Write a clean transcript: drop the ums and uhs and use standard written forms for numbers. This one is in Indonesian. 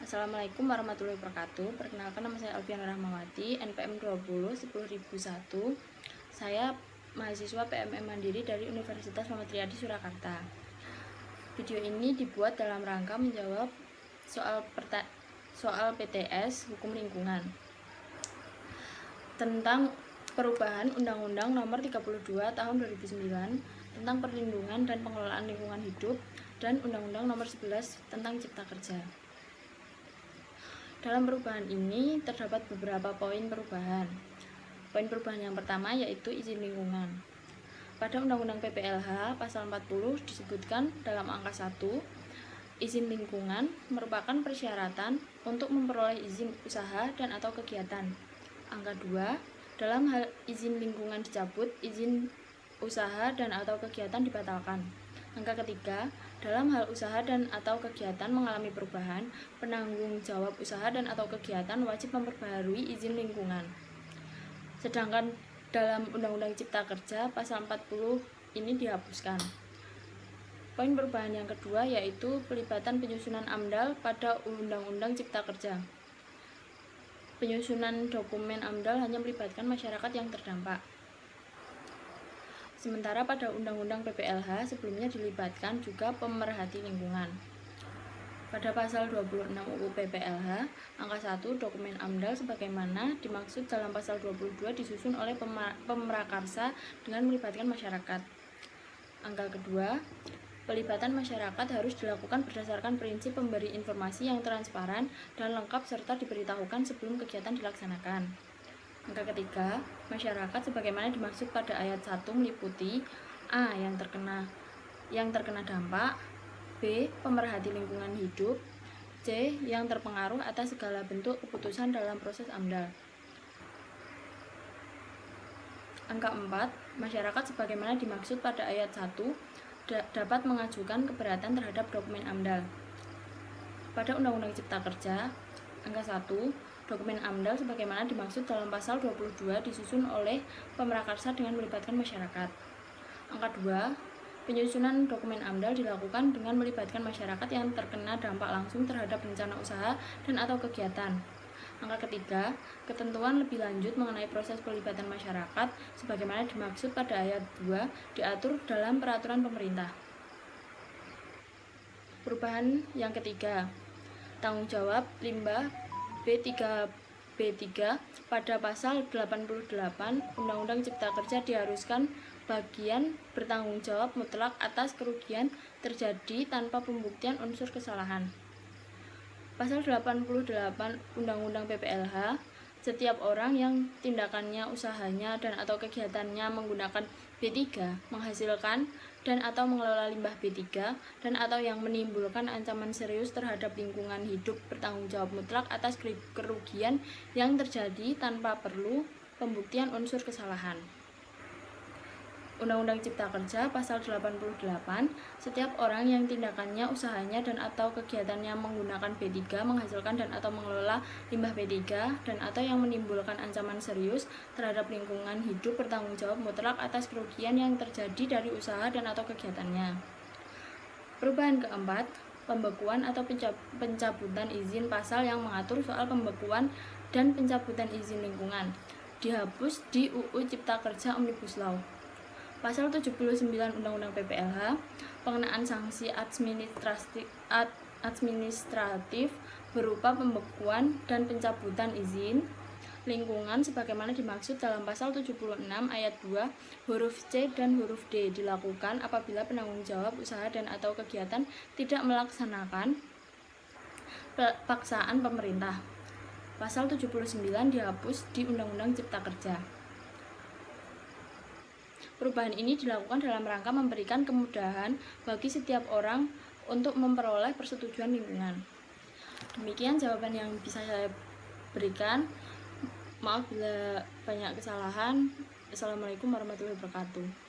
Assalamualaikum warahmatullahi wabarakatuh. Perkenalkan, nama saya Alfiana Rahmawati, NPM 20 10001. Saya mahasiswa PMM Mandiri dari Universitas Muhammad Riyadi Surakarta. Video ini dibuat dalam rangka menjawab soal PTS Hukum Lingkungan tentang perubahan Undang-Undang Nomor 32 Tahun 2009 tentang perlindungan dan pengelolaan lingkungan hidup dan Undang-Undang Nomor 11 tentang Cipta Kerja. Dalam perubahan ini terdapat beberapa poin perubahan. Poin perubahan yang pertama yaitu izin lingkungan. Pada Undang-Undang PPLH pasal 40 disebutkan dalam angka 1, izin lingkungan merupakan persyaratan untuk memperoleh izin usaha dan atau kegiatan. Angka 2, dalam hal izin lingkungan dicabut, izin usaha dan atau kegiatan dibatalkan. Angka 3, dalam hal usaha dan atau kegiatan mengalami perubahan, penanggung jawab usaha dan atau kegiatan wajib memperbaharui izin lingkungan. Sedangkan dalam Undang-Undang Cipta Kerja pasal 40 ini dihapuskan. Poin perubahan yang kedua yaitu pelibatan penyusunan AMDAL pada Undang-Undang Cipta Kerja. Penyusunan dokumen AMDAL hanya melibatkan masyarakat yang terdampak. Sementara pada Undang-Undang PPLH sebelumnya dilibatkan juga pemerhati lingkungan. Pada pasal 26 UU PPLH, angka 1 dokumen AMDAL sebagaimana dimaksud dalam pasal 22 disusun oleh pemrakarsa dengan melibatkan masyarakat. Angka kedua, pelibatan masyarakat harus dilakukan berdasarkan prinsip pemberi informasi yang transparan dan lengkap serta diberitahukan sebelum kegiatan dilaksanakan. Angka ketiga, masyarakat sebagaimana dimaksud pada ayat 1 meliputi A. Yang terkena dampak, B. Pemerhati lingkungan hidup, C. Yang terpengaruh atas segala bentuk keputusan dalam proses AMDAL. Angka 4, masyarakat sebagaimana dimaksud pada ayat 1 dapat mengajukan keberatan terhadap dokumen AMDAL. Pada Undang-Undang Cipta Kerja, angka 1, dokumen AMDAL sebagaimana dimaksud dalam pasal 22 disusun oleh pemrakarsa dengan melibatkan masyarakat. Angka 2, penyusunan dokumen AMDAL dilakukan dengan melibatkan masyarakat yang terkena dampak langsung terhadap rencana usaha dan atau kegiatan. Angka ketiga, ketentuan lebih lanjut mengenai proses pelibatan masyarakat sebagaimana dimaksud pada ayat 2 diatur dalam peraturan pemerintah. Perubahan yang ketiga, tanggung jawab limbah B3 pada pasal 88 Undang-Undang Cipta Kerja diharuskan bagian bertanggung jawab mutlak atas kerugian terjadi tanpa pembuktian unsur kesalahan. Pasal 88 Undang-Undang PPLH, setiap orang yang tindakannya, usahanya, dan atau kegiatannya menggunakan B3 menghasilkan dan atau mengelola limbah B3 dan atau yang menimbulkan ancaman serius terhadap lingkungan hidup bertanggung jawab mutlak atas kerugian yang terjadi tanpa perlu pembuktian unsur kesalahan. Undang-Undang Cipta Kerja pasal 88, setiap orang yang tindakannya, usahanya, dan atau kegiatannya menggunakan B3 menghasilkan dan atau mengelola limbah B3 dan atau yang menimbulkan ancaman serius terhadap lingkungan hidup bertanggung jawab mutlak atas kerugian yang terjadi dari usaha dan atau kegiatannya. Perubahan keempat, pembekuan atau pencabutan izin. Pasal yang mengatur soal pembekuan dan pencabutan izin lingkungan dihapus di UU Cipta Kerja Omnibus Law. Pasal 79 Undang-Undang PPLH, pengenaan sanksi administratif berupa pembekuan dan pencabutan izin lingkungan sebagaimana dimaksud dalam pasal 76 ayat 2 huruf C dan huruf D dilakukan apabila penanggung jawab usaha dan atau kegiatan tidak melaksanakan paksaan pemerintah. Pasal 79 dihapus di Undang-Undang Cipta Kerja. Perubahan ini dilakukan dalam rangka memberikan kemudahan bagi setiap orang untuk memperoleh persetujuan lingkungan. Demikian jawaban yang bisa saya berikan. Maaf bila banyak kesalahan. Assalamualaikum warahmatullahi wabarakatuh.